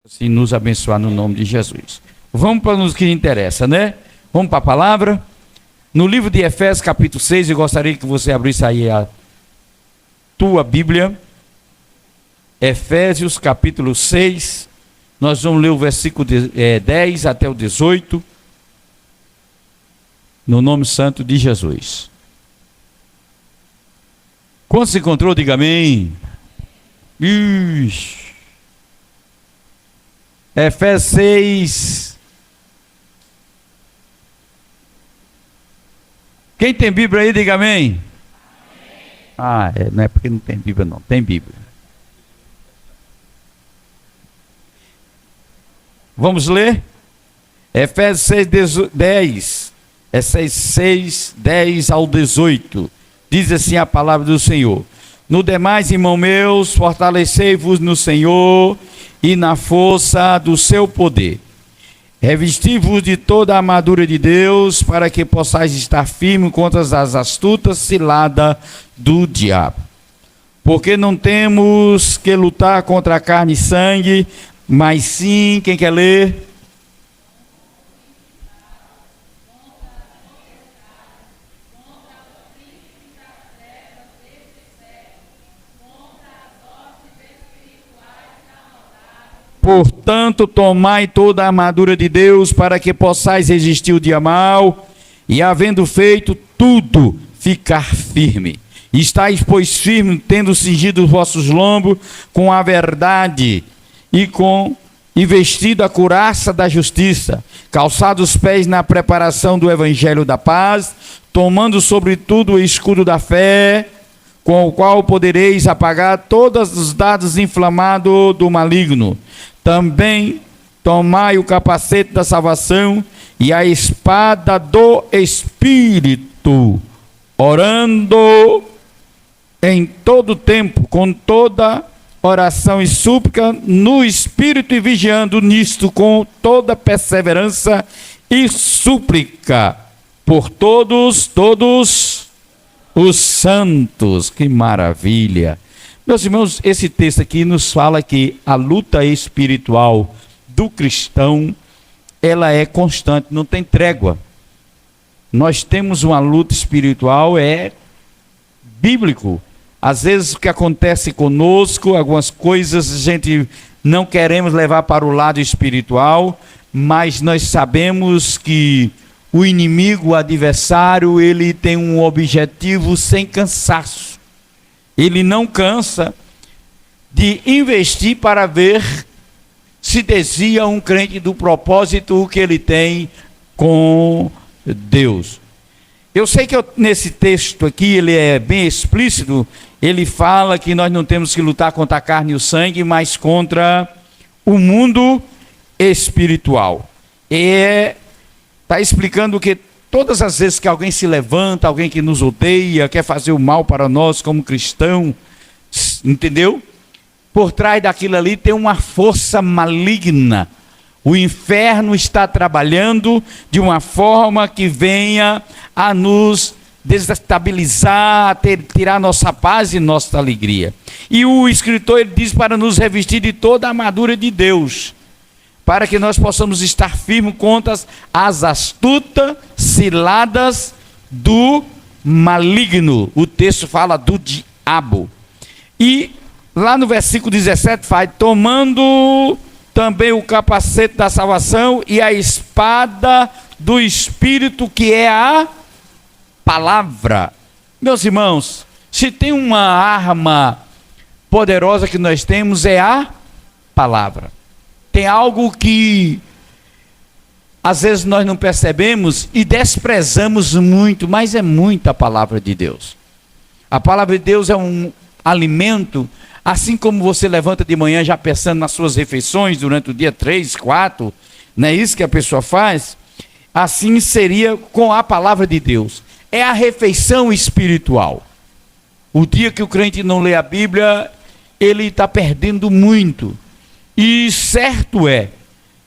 assim nos abençoar no nome de Jesus. Vamos para o que interessa, né? Vamos para a palavra. No livro de Efésios, capítulo 6, eu gostaria que você abrisse aí a tua Bíblia. Efésios, capítulo 6. Nós vamos ler o versículo 10 até o 18. No nome santo de Jesus. Quando se encontrou, diga amém. Ixi. Efésios 6. Quem tem Bíblia aí, diga amém. Não é porque não tem Bíblia, não. Tem Bíblia. Vamos ler? Efésios 6, 10. É 6, 10 ao 18. Diz assim a palavra do Senhor. No demais, irmãos meus, fortalecei-vos no Senhor e na força do seu poder. Revesti-vos de toda a armadura de Deus, para que possais estar firmes contra as astutas ciladas do diabo. Porque não temos que lutar contra a carne e sangue, mas sim, quem quer ler? Portanto, tomai toda a armadura de Deus, para que possais resistir o dia mau, e havendo feito tudo, ficar firme. Estais, pois, firmes, tendo cingido os vossos lombos com a verdade, e vestido a couraça da justiça, calçados os pés na preparação do evangelho da paz, tomando sobretudo o escudo da fé, com o qual podereis apagar todos os dardos inflamados do maligno. Também tomai o capacete da salvação e a espada do Espírito, orando em todo tempo, com toda oração e súplica no Espírito, e vigiando nisto com toda perseverança e súplica por todos os santos. Que maravilha! Meus irmãos, esse texto aqui nos fala que a luta espiritual do cristão, ela é constante, não tem trégua. Nós temos uma luta espiritual, é bíblico. Às vezes o que acontece conosco, algumas coisas a gente não queremos levar para o lado espiritual, mas nós sabemos que o inimigo, o adversário, ele tem um objetivo sem cansaço. Ele não cansa de investir para ver se desvia um crente do propósito que ele tem com Deus. Eu sei que nesse texto aqui, ele é bem explícito, ele fala que nós não temos que lutar contra a carne e o sangue, mas contra o mundo espiritual. E está explicando que todas as vezes que alguém se levanta, alguém que nos odeia, quer fazer o mal para nós como cristão, entendeu? Por trás daquilo ali tem uma força maligna. O inferno está trabalhando de uma forma que venha a nos desestabilizar, tirar nossa paz e nossa alegria. E o escritor, ele diz para nos revestir de toda a armadura de Deus, para que nós possamos estar firmes contra as astutas ciladas do maligno. O texto fala do diabo. E lá no versículo 17 faz, tomando também o capacete da salvação e a espada do Espírito, que é a palavra. Meus irmãos, se tem uma arma poderosa que nós temos, é a palavra. Tem algo que às vezes nós não percebemos e desprezamos muito, mas é muita a palavra de Deus. A palavra de Deus é um alimento, assim como você levanta de manhã já pensando nas suas refeições durante o dia 3, 4, não é isso que a pessoa faz? Assim seria com a palavra de Deus. É a refeição espiritual. O dia que o crente não lê a Bíblia, ele está perdendo muito. E certo é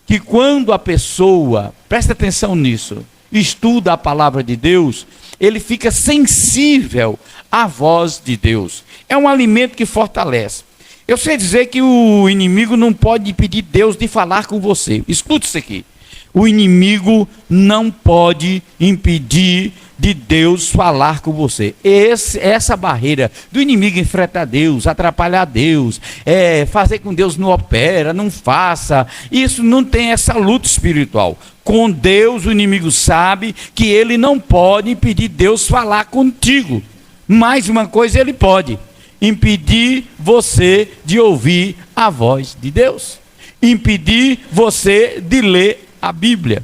que quando a pessoa, presta atenção nisso, estuda a palavra de Deus, ele fica sensível à voz de Deus. É um alimento que fortalece. Eu sei dizer que o inimigo não pode impedir Deus de falar com você. Escute isso aqui. O inimigo não pode impedir de Deus falar com você. Essa barreira do inimigo enfrentar Deus, atrapalhar Deus, fazer com Deus não opera, não faça. Isso não tem essa luta espiritual. Com Deus, o inimigo sabe que ele não pode impedir Deus falar contigo. Mais uma coisa ele pode: impedir você de ouvir a voz de Deus. Impedir você de ler a Bíblia.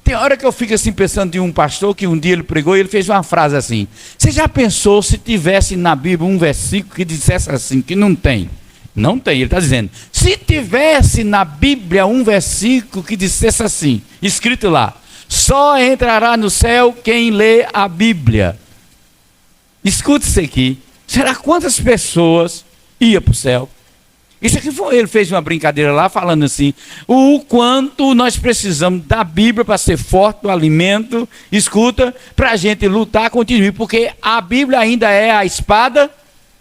Tem hora que eu fico assim pensando em um pastor que um dia ele pregou e ele fez uma frase assim: você já pensou se tivesse na Bíblia um versículo que dissesse assim? Que não tem. Não tem, ele está dizendo, se tivesse na Bíblia um versículo que dissesse assim, escrito lá: só entrará no céu quem lê a Bíblia. Escute isso aqui. Será quantas pessoas iam para o céu? Isso aqui foi, ele fez uma brincadeira lá falando assim: o quanto nós precisamos da Bíblia para ser forte, do alimento, escuta, para a gente lutar, continuar, porque a Bíblia ainda é a espada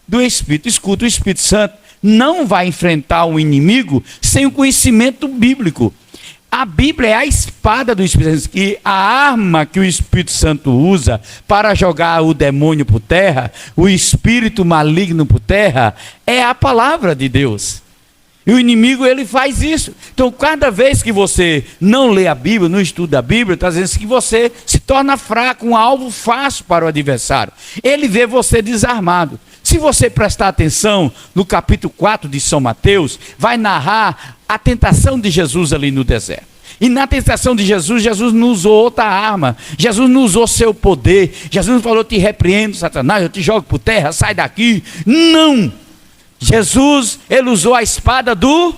do Espírito. Escuta, o Espírito Santo não vai enfrentar o inimigo sem o conhecimento bíblico. A Bíblia é a espada do Espírito Santo, e a arma que o Espírito Santo usa para jogar o demônio por terra, o espírito maligno por terra, é a palavra de Deus. E o inimigo, ele faz isso. Então, cada vez que você não lê a Bíblia, não estuda a Bíblia, está dizendo que você se torna fraco, um alvo fácil para o adversário. Ele vê você desarmado. Se você prestar atenção no capítulo 4 de São Mateus, vai narrar a tentação de Jesus ali no deserto. E na tentação de Jesus, Jesus não usou outra arma. Jesus não usou seu poder. Jesus não falou: eu te repreendo, Satanás, eu te jogo por terra, sai daqui. Não! Jesus, ele usou a espada do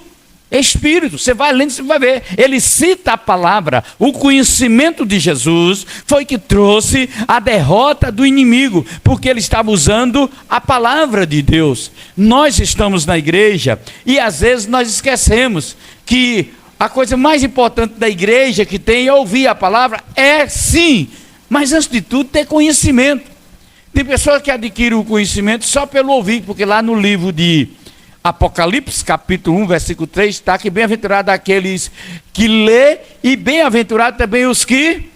Espírito. Você vai lendo, você vai ver. Ele cita a palavra. O conhecimento de Jesus foi que trouxe a derrota do inimigo, porque ele estava usando a palavra de Deus. Nós estamos na igreja e às vezes nós esquecemos que a coisa mais importante da igreja que tem é ouvir a palavra, sim, mas antes de tudo ter conhecimento. Tem pessoas que adquirem o conhecimento só pelo ouvir, porque lá no livro de Apocalipse, capítulo 1, versículo 3, está que bem-aventurado aqueles que lê e bem-aventurado também os que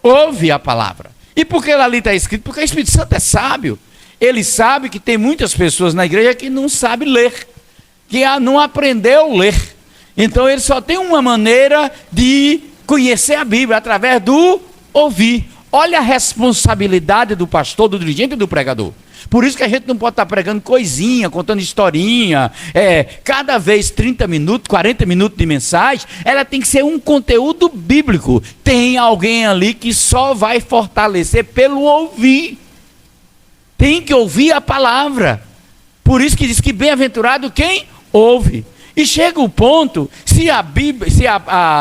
ouvem a palavra. E por que ali está escrito? Porque o Espírito Santo é sábio. Ele sabe que tem muitas pessoas na igreja que não sabem ler, que não aprendeu a ler. Então ele só tem uma maneira de conhecer a Bíblia, através do ouvir. Olha a responsabilidade do pastor, do dirigente e do pregador. Por isso que a gente não pode estar pregando coisinha, contando historinha, cada vez 30 minutos, 40 minutos de mensagem, ela tem que ser um conteúdo bíblico. Tem alguém ali que só vai fortalecer pelo ouvir. Tem que ouvir a palavra. Por isso que diz que bem-aventurado quem ouve. E chega o ponto, se a Bíblia,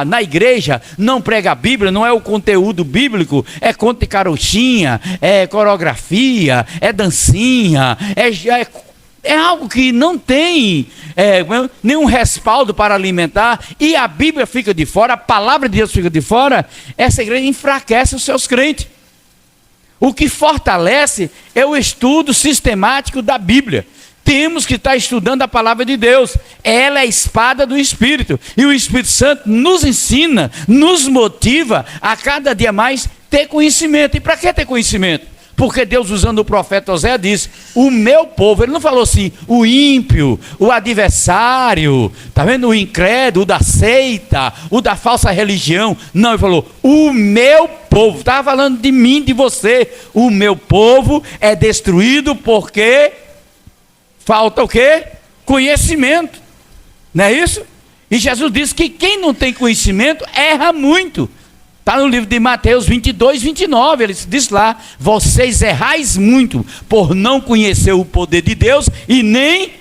na igreja não prega a Bíblia, não é o conteúdo bíblico, é conto de carochinha, é coreografia, é dancinha, é algo que não tem nenhum respaldo para alimentar, e a Bíblia fica de fora, a palavra de Deus fica de fora, essa igreja enfraquece os seus crentes. O que fortalece é o estudo sistemático da Bíblia. Temos que estar estudando a palavra de Deus. Ela é a espada do Espírito. E o Espírito Santo nos ensina, nos motiva a cada dia mais ter conhecimento. E para que ter conhecimento? Porque Deus, usando o profeta Oséias, diz: o meu povo. Ele não falou assim, o ímpio, o adversário, está vendo? O incrédulo, o da seita, o da falsa religião. Não, ele falou, o meu povo. Estava falando de mim, de você. O meu povo é destruído porque falta o quê? Conhecimento. Não é isso? E Jesus disse que quem não tem conhecimento erra muito. Está no livro de Mateus 22, 29. Ele diz lá: vocês errais muito por não conhecer o poder de Deus e nem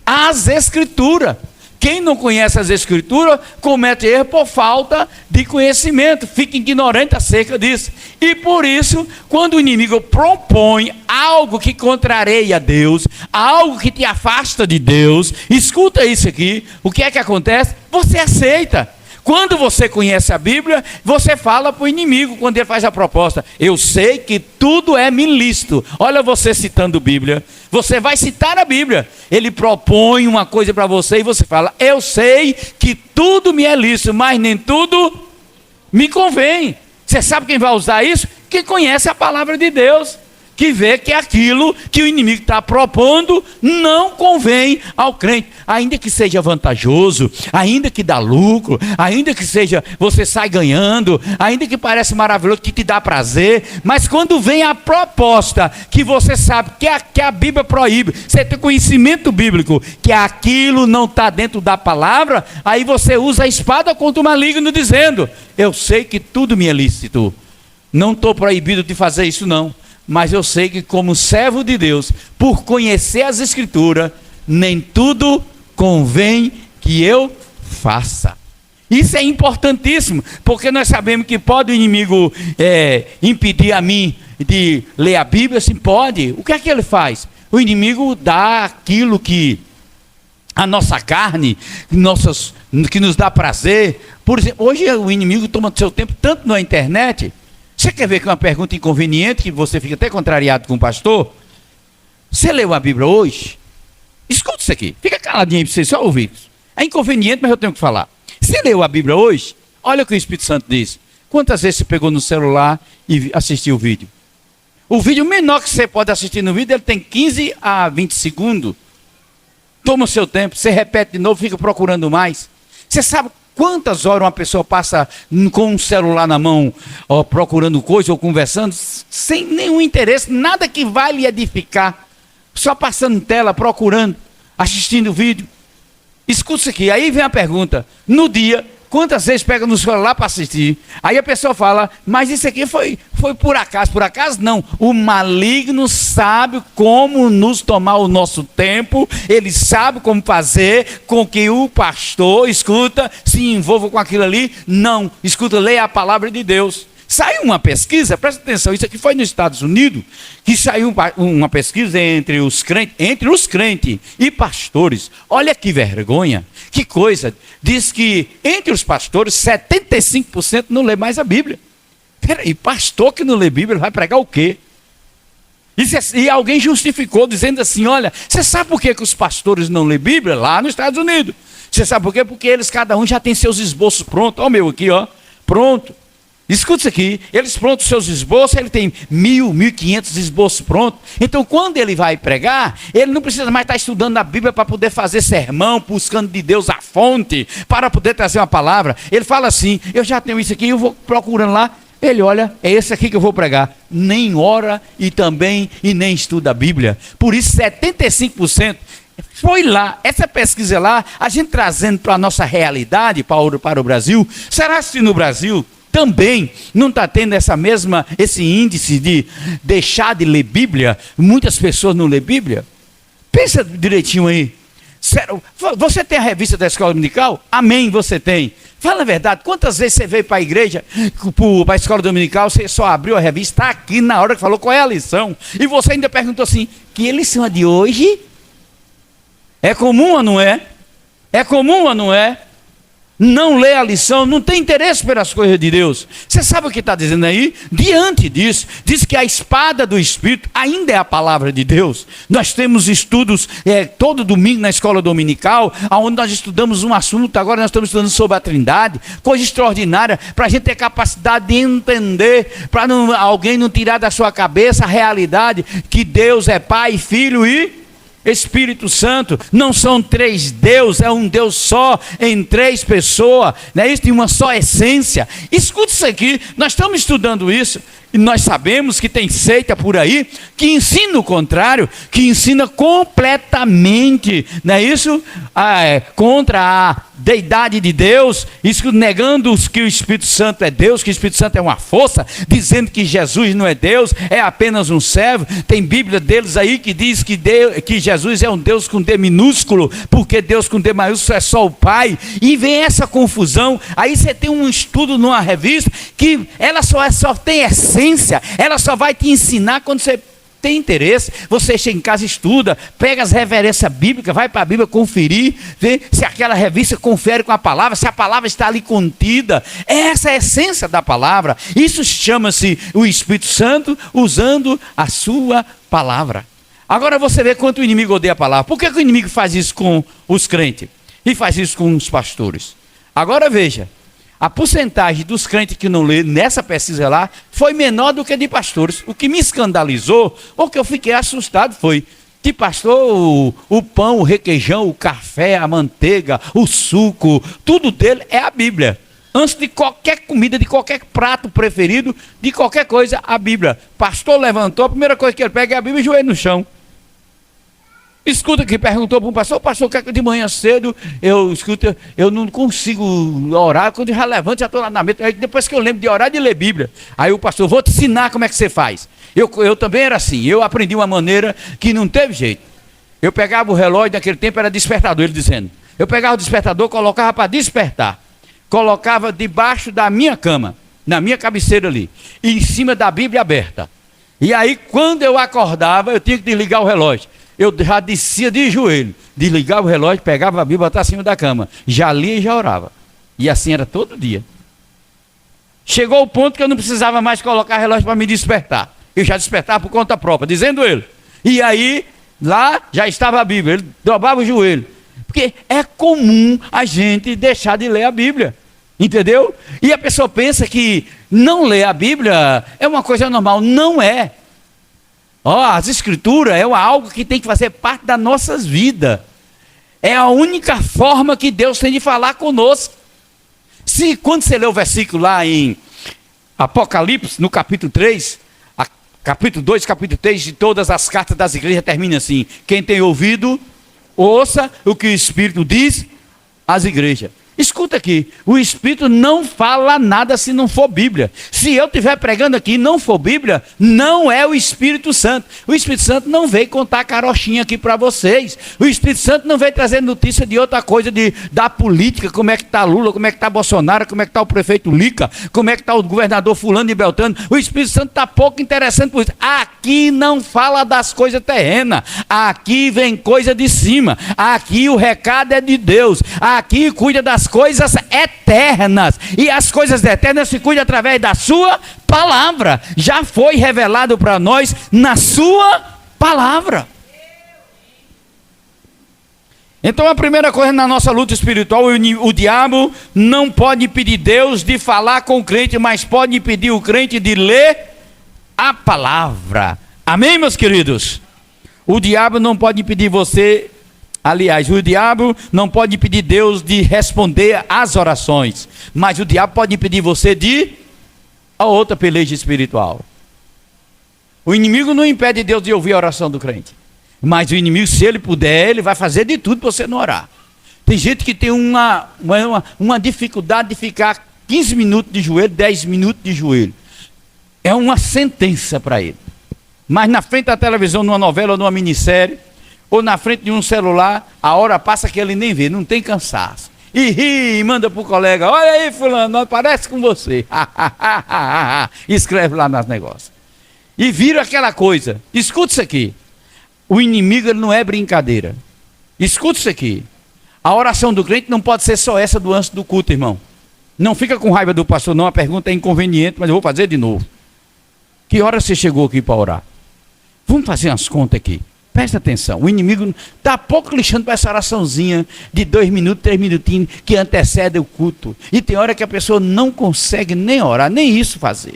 as Escrituras. Quem não conhece as Escrituras comete erro por falta de conhecimento, fica ignorante acerca disso. E por isso, quando o inimigo propõe algo que contraria a Deus, algo que te afasta de Deus, escuta isso aqui, o que é que acontece? Você aceita. Quando você conhece a Bíblia, você fala para o inimigo quando ele faz a proposta: eu sei que tudo é me lícito. Olha você citando a Bíblia. Você vai citar a Bíblia. Ele propõe uma coisa para você e você fala: eu sei que tudo me é lícito, mas nem tudo me convém. Você sabe quem vai usar isso? Quem conhece a palavra de Deus, que vê que aquilo que o inimigo está propondo não convém ao crente, ainda que seja vantajoso, ainda que dá lucro, ainda que seja, você sai ganhando, ainda que pareça maravilhoso, que te dá prazer, mas quando vem a proposta, que você sabe que a Bíblia proíbe, você tem conhecimento bíblico, que aquilo não está dentro da palavra, aí você usa a espada contra o maligno dizendo: eu sei que tudo me é lícito, não estou proibido de fazer isso não, mas eu sei que como servo de Deus, por conhecer as Escrituras, nem tudo convém que eu faça. Isso é importantíssimo, porque nós sabemos que pode o inimigo impedir a mim de ler a Bíblia. Sim, pode. O que é que ele faz? O inimigo dá aquilo que a nossa carne, que nos dá prazer. Por exemplo, hoje o inimigo toma seu tempo tanto na internet. Você quer ver que é uma pergunta inconveniente, que você fica até contrariado com o pastor? Você leu a Bíblia hoje? Escuta isso aqui, fica caladinho aí para você só ouvir. É inconveniente, mas eu tenho que falar. Você leu a Bíblia hoje? Olha o que o Espírito Santo diz. Quantas vezes você pegou no celular e assistiu o vídeo? O vídeo menor que você pode assistir no vídeo, ele tem 15 a 20 segundos. Toma o seu tempo, você repete de novo, fica procurando mais. Você sabe quantas horas uma pessoa passa com um celular na mão, procurando coisa ou conversando, sem nenhum interesse, nada que vai lhe edificar, só passando tela, procurando, assistindo vídeo. Escuta isso aqui, aí vem a pergunta: no dia, quantas vezes pega no celular para assistir? Aí a pessoa fala: mas isso aqui foi por acaso. Por acaso não, o maligno sabe como nos tomar o nosso tempo, ele sabe como fazer com que o pastor, escuta, se envolva com aquilo ali. Não, escuta, leia a palavra de Deus. Saiu uma pesquisa, presta atenção, isso aqui foi nos Estados Unidos, que saiu uma pesquisa entre os crentes e pastores. Olha que vergonha, que coisa. Diz que entre os pastores, 75% não lê mais a Bíblia. Peraí, pastor que não lê Bíblia vai pregar o quê? E alguém justificou dizendo assim: olha, você sabe por que os pastores não lêem Bíblia lá nos Estados Unidos? Você sabe por quê? Porque eles, cada um já tem seus esboços prontos. Olha o meu aqui, ó, pronto. Escuta isso aqui, eles prontos seus esboços, ele tem 1.500 esboços prontos. Então quando ele vai pregar, ele não precisa mais estar estudando a Bíblia para poder fazer sermão, buscando de Deus a fonte, para poder trazer uma palavra. Ele fala assim: eu já tenho isso aqui, eu vou procurando lá. Ele olha, é esse aqui que eu vou pregar. Nem ora e nem estuda a Bíblia. Por isso 75% foi lá, essa pesquisa lá, a gente trazendo para a nossa realidade, para o Brasil. Será que no Brasil também não está tendo esse índice de deixar de ler Bíblia? Muitas pessoas não lêem Bíblia. Pensa direitinho aí. Sério, você tem a revista da escola dominical? Amém, você tem. Fala a verdade, quantas vezes você veio para a igreja, para a escola dominical, você só abriu a revista, está aqui na hora que falou qual é a lição, e você ainda perguntou assim: que lição é de hoje? É comum ou não é? É comum ou não é? Não lê a lição, não tem interesse pelas coisas de Deus. Você sabe o que está dizendo aí? Diante disso, diz que a espada do Espírito ainda é a palavra de Deus. Nós temos estudos todo domingo na escola dominical, onde nós estudamos um assunto. Agora nós estamos estudando sobre a Trindade, coisa extraordinária, para a gente ter capacidade de entender, para alguém não tirar da sua cabeça a realidade que Deus é Pai, Filho e Espírito Santo. Não são três deuses, é um Deus só, em três pessoas, não é isso? Tem uma só essência. Escuta isso aqui, nós estamos estudando isso, e nós sabemos que tem seita por aí, que ensina o contrário, que ensina completamente, não é isso? Contra a deidade de Deus, isso, negando que o Espírito Santo é Deus, que o Espírito Santo é uma força, dizendo que Jesus não é Deus, é apenas um servo. Tem Bíblia deles aí que diz que Jesus é um Deus com D minúsculo, porque Deus com D maiúsculo é só o Pai, e vem essa confusão. Aí você tem um estudo numa revista, que ela só tem essência, ela só vai te ensinar quando você tem interesse, você chega em casa, estuda, pega as referências bíblicas, vai para a Bíblia conferir, vê se aquela revista confere com a palavra, se a palavra está ali contida. Essa é a essência da palavra. Isso chama-se o Espírito Santo usando a sua palavra. Agora você vê quanto o inimigo odeia a palavra. Por que o inimigo faz isso com os crentes? E faz isso com os pastores? Agora veja, a porcentagem dos crentes que não lê nessa pesquisa lá foi menor do que de pastores. O que me escandalizou, ou que eu fiquei assustado, foi que pastor, o pão, o requeijão, o café, a manteiga, o suco, tudo dele é a Bíblia. Antes de qualquer comida, de qualquer prato preferido, de qualquer coisa, a Bíblia. Pastor levantou, a primeira coisa que ele pega é a Bíblia e joelho no chão. Escuta que perguntou para um pastor, pastor, quer que de manhã cedo eu não consigo orar, quando eu já levanto, já estou lá na mesa, aí depois que eu lembro de orar, de ler Bíblia. Aí o pastor, vou te ensinar como é que você faz. Eu também era assim, eu aprendi uma maneira que não teve jeito. Eu pegava o relógio, naquele tempo era despertador, ele dizendo. Eu pegava o despertador, colocava para despertar. Colocava debaixo da minha cama, na minha cabeceira ali, e em cima da Bíblia aberta. E aí quando eu acordava, eu tinha que desligar o relógio. Eu já descia de joelho, desligava o relógio, pegava a Bíblia, botava acima da cama, já lia e já orava. E assim era todo dia. Chegou o ponto que eu não precisava mais colocar relógio para me despertar. Eu já despertava por conta própria, dizendo ele. E aí, lá já estava a Bíblia, ele dobrava o joelho. Porque é comum a gente deixar de ler a Bíblia. Entendeu? E a pessoa pensa que não ler a Bíblia é uma coisa normal. Não é. As escrituras é algo que tem que fazer parte das nossas vidas. É a única forma que Deus tem de falar conosco. Se quando você lê o versículo lá em Apocalipse, no capítulo 3, capítulo 2, capítulo 3, de todas as cartas das igrejas termina assim: quem tem ouvido, ouça o que o Espírito diz às igrejas. Escuta aqui, o Espírito não fala nada se não for Bíblia. Se eu estiver pregando aqui e não for Bíblia, não é o Espírito Santo. O Espírito Santo não veio contar carochinha aqui para vocês. O Espírito Santo não veio trazer notícia de outra coisa, da política, como é que está Lula, como é que está Bolsonaro, como é que está o prefeito Lica, como é que está o governador fulano e beltrano. O Espírito Santo está pouco interessante por isso. Aqui não fala das coisas terrenas. Aqui vem coisa de cima. Aqui o recado é de Deus. Aqui cuida das coisas eternas, e as coisas eternas se cuidam através da sua palavra. Já foi revelado para nós na sua palavra. Então a primeira coisa na nossa luta espiritual, o diabo não pode impedir Deus de falar com o crente, mas pode impedir o crente de ler a palavra. Amém, meus queridos? O diabo não pode impedir você. Aliás, o diabo não pode impedir Deus de responder às orações, mas o diabo pode impedir você de a outra peleja espiritual. O inimigo não impede Deus de ouvir a oração do crente, mas o inimigo, se ele puder, ele vai fazer de tudo para você não orar. Tem gente que tem uma dificuldade de ficar 15 minutos de joelho, 10 minutos de joelho. É uma sentença para ele. Mas na frente da televisão, numa novela ou numa minissérie, ou na frente de um celular, a hora passa que ele nem vê, não tem cansaço. E ri, e manda para o colega: olha aí fulano, parece com você. Escreve lá nos negócios. E vira aquela coisa. Escuta isso aqui. O inimigo, ele não é brincadeira. Escuta isso aqui. A oração do crente não pode ser só essa do antes do culto, irmão. Não fica com raiva do pastor, não. A pergunta é inconveniente, mas eu vou fazer de novo. Que hora você chegou aqui para orar? Vamos fazer umas contas aqui. Presta atenção, o inimigo está pouco lixando para essa oraçãozinha de 2 minutos, 3 minutinhos, que antecede o culto. E tem hora que a pessoa não consegue nem orar, nem isso fazer.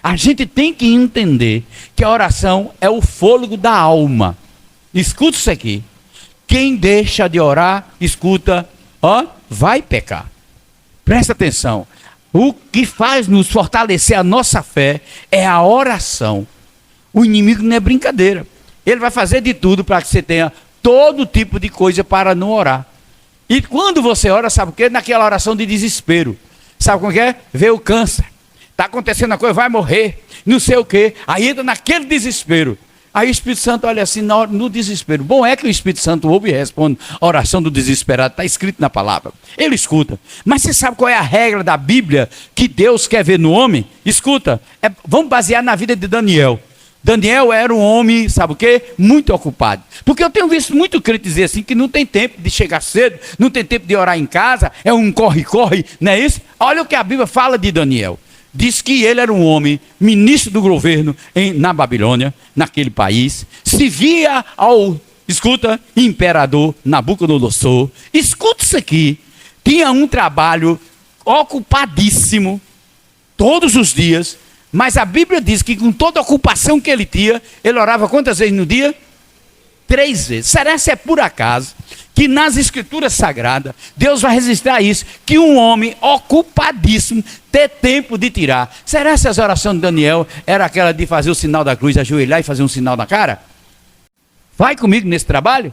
A gente tem que entender que a oração é o fôlego da alma. Escuta isso aqui. Quem deixa de orar, escuta, vai pecar. Presta atenção. O que faz nos fortalecer a nossa fé é a oração. O inimigo não é brincadeira. Ele vai fazer de tudo para que você tenha todo tipo de coisa para não orar. E quando você ora, sabe o quê? Naquela oração de desespero. Sabe como é? Vê o câncer. Está acontecendo a coisa, vai morrer. Não sei o quê. Aí entra naquele desespero. Aí o Espírito Santo olha assim no desespero. Bom é que o Espírito Santo ouve e responde a oração do desesperado. Está escrito na palavra. Ele escuta. Mas você sabe qual é a regra da Bíblia que Deus quer ver no homem? Escuta. Vamos basear na vida de Daniel. Daniel era um homem, sabe o quê? Muito ocupado. Porque eu tenho visto muito crente dizer assim, que não tem tempo de chegar cedo, não tem tempo de orar em casa, é um corre-corre, não é isso? Olha o que a Bíblia fala de Daniel. Diz que ele era um homem, ministro do governo na Babilônia, naquele país, se via ao, escuta, imperador Nabucodonosor. Escuta isso aqui, tinha um trabalho ocupadíssimo, todos os dias, mas a Bíblia diz que com toda a ocupação que ele tinha, ele orava quantas vezes no dia? 3 vezes. Será que é por acaso que nas Escrituras Sagradas, Deus vai registrar isso, que um homem ocupadíssimo ter tempo de tirar? Será que as orações de Daniel era aquela de fazer o sinal da cruz, ajoelhar e fazer um sinal na cara? Vai comigo nesse trabalho?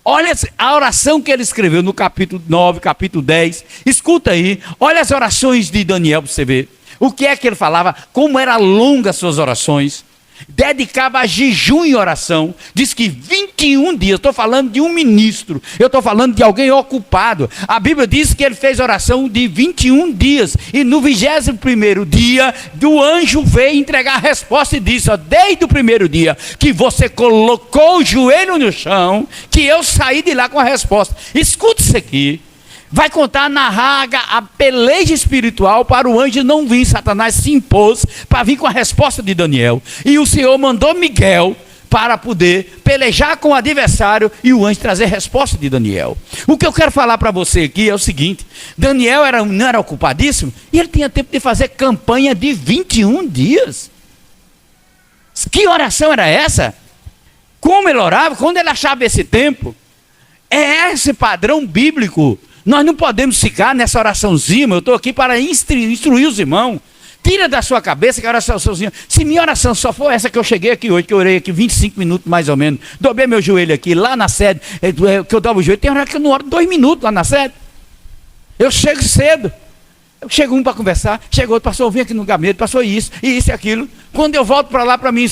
Olha a oração que ele escreveu no capítulo 9, capítulo 10. Escuta aí, olha as orações de Daniel para você ver. O que é que ele falava? Como eram longas as suas orações. Dedicava a jejum e oração. Diz que 21 dias. Estou falando de um ministro. Eu estou falando de alguém ocupado. A Bíblia diz que ele fez oração de 21 dias. E no 21º dia, o anjo veio entregar a resposta e disse: ó, desde o primeiro dia que você colocou o joelho no chão, que eu saí de lá com a resposta. Escute isso aqui. Vai contar, narrar a peleja espiritual para o anjo não vir. Satanás se impôs para vir com a resposta de Daniel. E o Senhor mandou Miguel para poder pelejar com o adversário e o anjo trazer a resposta de Daniel. O que eu quero falar para você aqui é o seguinte: Daniel não era ocupadíssimo e ele tinha tempo de fazer campanha de 21 dias. Que oração era essa? Como ele orava? Quando ele achava esse tempo? É esse padrão bíblico. Nós não podemos ficar nessa oraçãozinha. Eu estou aqui para instruir os irmãos. Tira da sua cabeça que a oraçãozinha. Se minha oração só for essa que eu cheguei aqui hoje, que eu orei aqui 25 minutos mais ou menos, dobrei meu joelho aqui, lá na sede, que eu dobro o joelho, tem hora que eu não oro 2 minutos lá na sede. Eu chego cedo. Eu chego um para conversar, chegou outro, passou, eu vim aqui no gabinete, passou isso e aquilo. Quando eu volto para lá, para mim,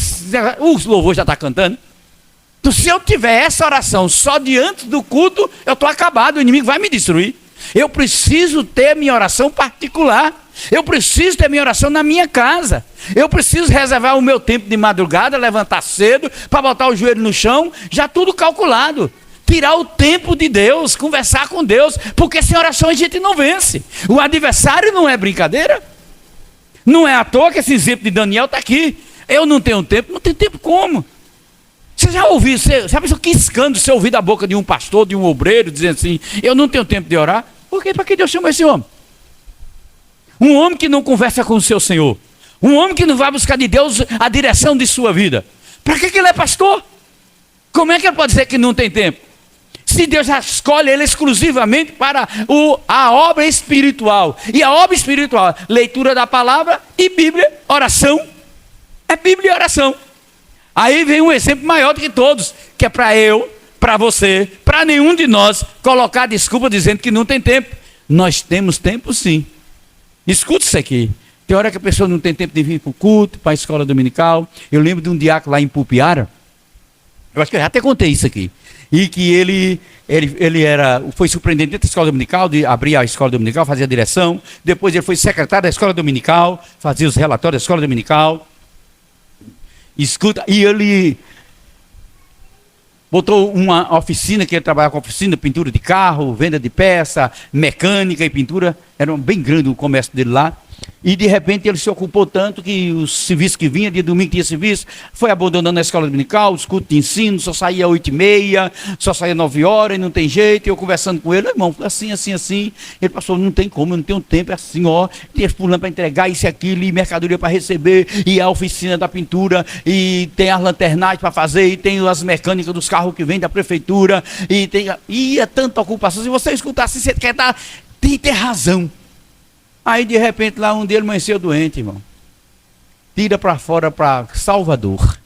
o louvor já está cantando. Então, se eu tiver essa oração só diante do culto, eu estou acabado, o inimigo vai me destruir. Eu preciso ter minha oração particular. Eu preciso ter minha oração na minha casa. Eu preciso reservar o meu tempo de madrugada, levantar cedo, para botar o joelho no chão, já tudo calculado. Tirar o tempo de Deus, conversar com Deus, porque sem oração a gente não vence. O adversário não é brincadeira. Não é à toa que esse exemplo de Daniel está aqui. Eu não tenho tempo, não tenho tempo como? Você já ouviu, já pensou que escândalo você ouvir da boca de um pastor, de um obreiro, dizendo assim: eu não tenho tempo de orar? Por quê? Para que Deus chama esse homem? Um homem que não conversa com o seu Senhor. Um homem que não vai buscar de Deus a direção de sua vida. Para que ele é pastor? Como é que ele pode dizer que não tem tempo? Se Deus já escolhe ele exclusivamente para a obra espiritual. E a obra espiritual, leitura da palavra e Bíblia, oração. É Bíblia e oração. Aí vem um exemplo maior do que todos, que é para eu, para você, para nenhum de nós colocar desculpa dizendo que não tem tempo. Nós temos tempo sim. Escuta isso aqui. Tem hora que a pessoa não tem tempo de vir para o culto, para a escola dominical. Eu lembro de um diácono lá em Pupiara. Eu acho que eu já até contei isso aqui. E que ele foi superintendente da escola dominical, de abrir a escola dominical, fazia a direção. Depois ele foi secretário da escola dominical, fazia os relatórios da escola dominical. Escuta, e ele botou uma oficina, que ele trabalhava com oficina, pintura de carro, venda de peça, mecânica e pintura. Era bem grande o comércio dele lá. E de repente ele se ocupou tanto que o serviço que vinha, dia domingo tinha serviço, foi abandonando a escola dominical, os cultos de ensino, só saía 8h30, só saía 9h, e não tem jeito. E eu conversando com ele: irmão, assim. Ele passou: não tem como, eu não tenho tempo, é assim, ó, tem fulano para entregar isso e aquilo, e mercadoria para receber, e a oficina da pintura, e tem as lanternagens para fazer, e tem as mecânicas dos carros que vêm da prefeitura, e é tanta ocupação. Se você escutar assim, você quer dar, tem que ter razão. Aí de repente lá um dia ele amanheceu doente, irmão. Tira para fora para Salvador.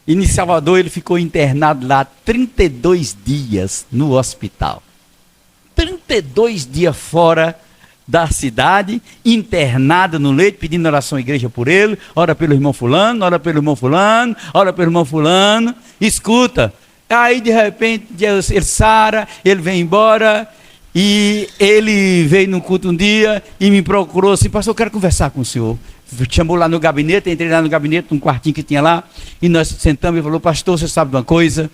E em Salvador ele ficou internado lá 32 dias no hospital. 32 dias fora da cidade, internado no leito, pedindo oração à igreja por ele. Ora pelo irmão fulano, ora pelo irmão fulano, ora pelo irmão fulano. Escuta. Aí de repente ele sara, ele vem embora. E ele veio no culto um dia e me procurou assim: pastor, eu quero conversar com o senhor. chamou lá no gabinete, entrei lá no gabinete, num quartinho que tinha lá, e nós sentamos e falou: pastor, você sabe de uma coisa?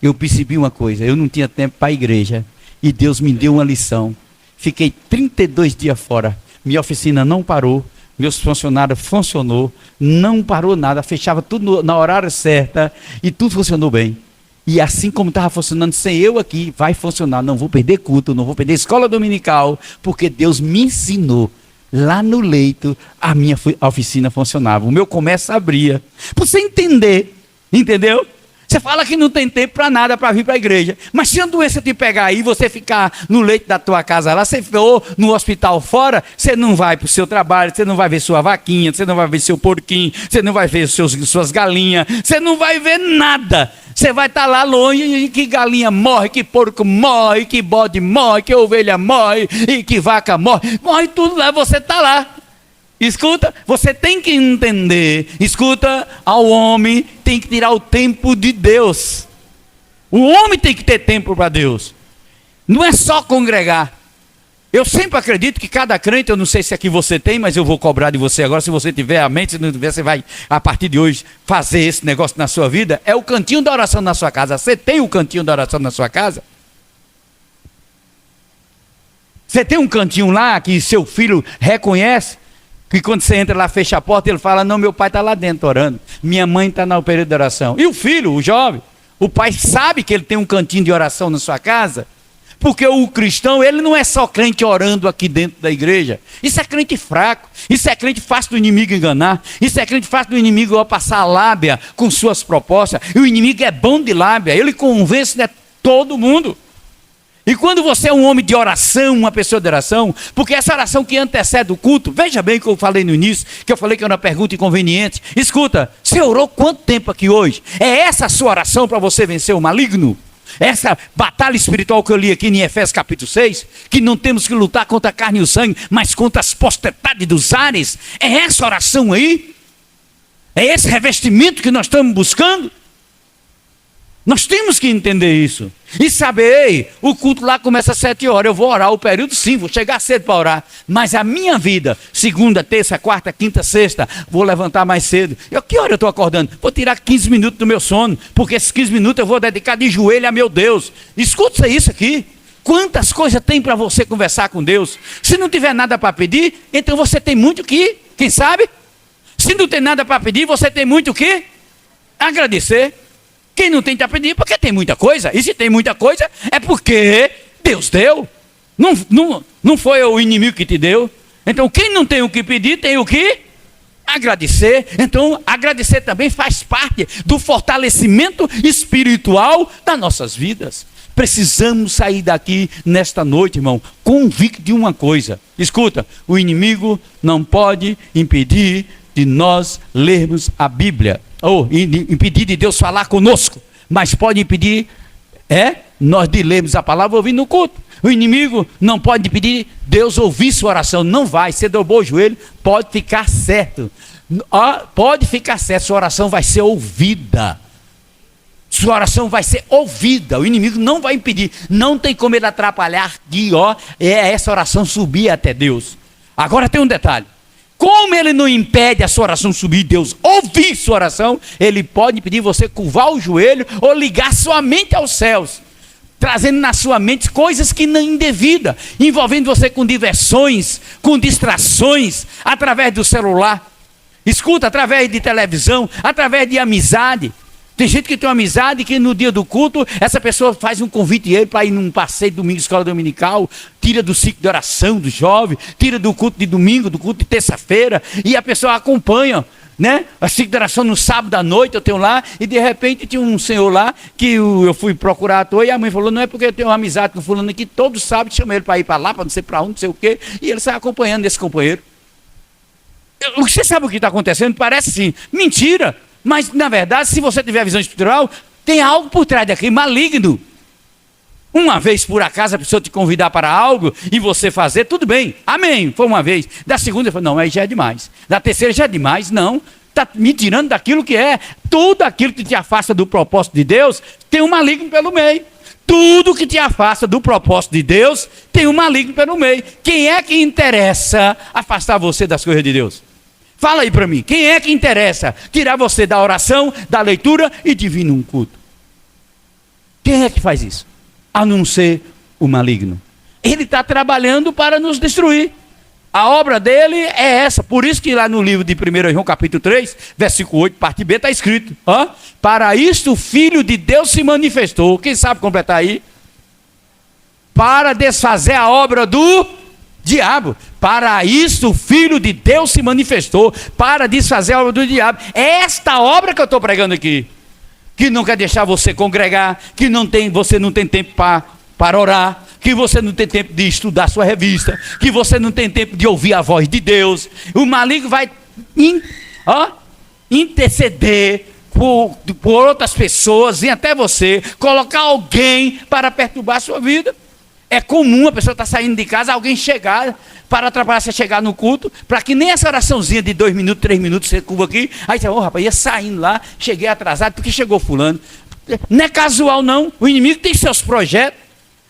Eu percebi uma coisa, eu não tinha tempo para a igreja, e Deus me deu uma lição. Fiquei 32 dias fora, minha oficina não parou, meus funcionários funcionou, não parou nada, fechava tudo na hora certa, e tudo funcionou bem. E assim como estava funcionando sem eu aqui, vai funcionar. Não vou perder culto, não vou perder escola dominical, porque Deus me ensinou. Lá no leito, a minha oficina funcionava, o meu comércio abria. Para você entender, entendeu? Você fala que não tem tempo para nada para vir para a igreja. Mas se a doença te pegar aí, você ficar no leito da tua casa lá, você for no hospital fora, você não vai para o seu trabalho, você não vai ver sua vaquinha, você não vai ver seu porquinho, você não vai ver suas galinhas, você não vai ver nada. Você vai estar lá longe e que galinha morre, que porco morre, que bode morre, que ovelha morre, e que vaca morre. Morre tudo lá, você está lá. Escuta, você tem que entender. Escuta, ao homem tem que tirar o tempo de Deus. O homem tem que ter tempo para Deus. Não é só congregar. Eu sempre acredito que cada crente, eu não sei se aqui você tem, mas eu vou cobrar de você agora. Se você tiver a mente, se não tiver, você vai, a partir de hoje, fazer esse negócio na sua vida. É o cantinho da oração na sua casa. Você tem o cantinho da oração na sua casa? Você tem um cantinho lá que seu filho reconhece? Que quando você entra lá, fecha a porta, ele fala: não, meu pai está lá dentro orando, minha mãe está no período de oração. E o filho, o jovem, o pai sabe que ele tem um cantinho de oração na sua casa, porque o cristão, ele não é só crente orando aqui dentro da igreja. Isso é crente fraco, isso é crente fácil do inimigo enganar, isso é crente fácil do inimigo passar a lábia com suas propostas. E o inimigo é bom de lábia, ele convence, né, todo mundo. E quando você é um homem de oração, uma pessoa de oração, porque essa oração que antecede o culto, veja bem o que eu falei no início, que eu falei que era uma pergunta inconveniente. Escuta, você orou quanto tempo aqui hoje? É essa a sua oração para você vencer o maligno? Essa batalha espiritual que eu li aqui em Efésios capítulo 6, que não temos que lutar contra a carne e o sangue, mas contra as potestades dos ares. É essa oração aí? É esse revestimento que nós estamos buscando? Nós temos que entender isso. E saber, ei, o culto lá começa às 7 horas. Eu vou orar o período, sim, vou chegar cedo para orar. Mas a minha vida, segunda, terça, quarta, quinta, sexta, vou levantar mais cedo. Que hora eu estou acordando? Vou tirar 15 minutos do meu sono, porque esses 15 minutos eu vou dedicar de joelho a meu Deus. Escuta isso aqui. Quantas coisas tem para você conversar com Deus? Se não tiver nada para pedir, então você tem muito que, quem sabe? Se não tem nada para pedir, você tem muito o que? Agradecer. Quem não tem que pedir, porque tem muita coisa. E se tem muita coisa, é porque Deus deu. Não foi o inimigo que te deu. Então, quem não tem o que pedir, tem o que agradecer. Então, agradecer também faz parte do fortalecimento espiritual das nossas vidas. Precisamos sair daqui nesta noite, irmão, convicto de uma coisa. Escuta, o inimigo não pode impedir de nós lermos a Bíblia. Ou impedir de Deus falar conosco, mas pode impedir nós de lermos a palavra ouvindo no culto. O inimigo não pode impedir Deus ouvir sua oração, não vai. Você dobrou o joelho, pode ficar certo. Pode ficar certo, sua oração vai ser ouvida. Sua oração vai ser ouvida, o inimigo não vai impedir. Não tem como ele atrapalhar de essa oração subir até Deus. Agora tem um detalhe. Como ele não impede a sua oração subir, Deus ouvir sua oração, ele pode impedir você curvar o joelho ou ligar sua mente aos céus, trazendo na sua mente coisas que não indevidas, envolvendo você com diversões, com distrações, através do celular. Escuta, através de televisão, através de amizade. Tem gente que tem uma amizade que no dia do culto, essa pessoa faz um convite a ele para ir num passeio de domingo, escola dominical, tira do ciclo de oração do jovem, tira do culto de domingo, do culto de terça-feira, e a pessoa acompanha, né? A ciclo de oração no sábado à noite, eu tenho lá, e de repente tinha um senhor lá, que eu fui procurar à toa, e a mãe falou: não é porque eu tenho uma amizade com o fulano aqui, todo sábado chama ele para ir para lá, para não sei para onde, não sei o quê, e ele sai acompanhando esse companheiro. Você sabe o que está acontecendo? Parece assim, mentira. Mas, na verdade, se você tiver visão espiritual, tem algo por trás daquilo, maligno. Uma vez, por acaso, a pessoa te convidar para algo e você fazer, tudo bem, amém, foi uma vez. Da segunda, eu falei: não, aí já é demais. Da terceira, já é demais, não. Está me tirando daquilo que é. Tudo aquilo que te afasta do propósito de Deus, tem um maligno pelo meio. Tudo que te afasta do propósito de Deus, tem um maligno pelo meio. Quem é que interessa afastar você das coisas de Deus? Fala aí para mim, quem é que interessa tirar você da oração, da leitura e de vir num culto? Quem é que faz isso? A não ser o maligno. Ele está trabalhando para nos destruir. A obra dele é essa. Por isso que lá no livro de 1 João capítulo 3, versículo 8, parte B, está escrito: para isto o Filho de Deus se manifestou. Quem sabe completar aí? Para desfazer a obra do diabo. Para isto o Filho de Deus se manifestou. Para desfazer a obra do diabo. É esta obra que eu estou pregando aqui. Que não quer deixar você congregar. Que você não tem tempo para orar. Que você não tem tempo de estudar sua revista. Que você não tem tempo de ouvir a voz de Deus. O maligno vai interceder por outras pessoas e até você. Colocar alguém para perturbar a sua vida. É comum a pessoa estar saindo de casa, alguém chegar para atrapalhar você chegar no culto, para que nem essa oraçãozinha de 2 minutos, 3 minutos você curva aqui. Aí você, rapaz, ia saindo lá, cheguei atrasado porque chegou fulano. Não é casual não, o inimigo tem seus projetos.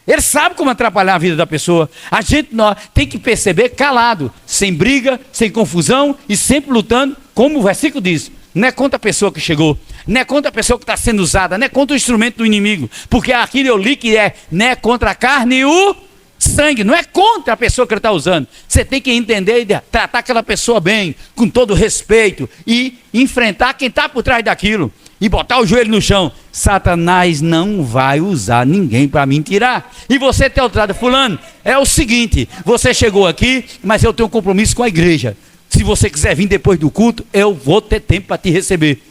Ele sabe como atrapalhar a vida da pessoa. A gente tem que perceber calado, sem briga, sem confusão e sempre lutando, como o versículo diz. Não é contra a pessoa que chegou, não é contra a pessoa que está sendo usada, não é contra o instrumento do inimigo, porque aquilo eu li que não é contra a carne e o sangue, não é contra a pessoa que ele está usando. Você tem que entender e tratar aquela pessoa bem, com todo respeito, e enfrentar quem está por trás daquilo, e botar o joelho no chão. Satanás não vai usar ninguém para me tirar. E você tem outro lado, fulano, é o seguinte, você chegou aqui, mas eu tenho um compromisso com a igreja. Se você quiser vir depois do culto, eu vou ter tempo para te receber.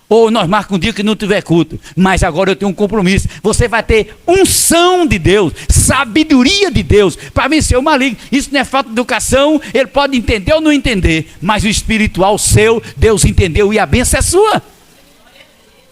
Ou nós marcamos um dia que não tiver culto. Mas agora eu tenho um compromisso. Você vai ter unção de Deus, sabedoria de Deus, para vencer o maligno. Isso não é falta de educação, ele pode entender ou não entender. Mas o espiritual seu, Deus entendeu e a bênção é sua.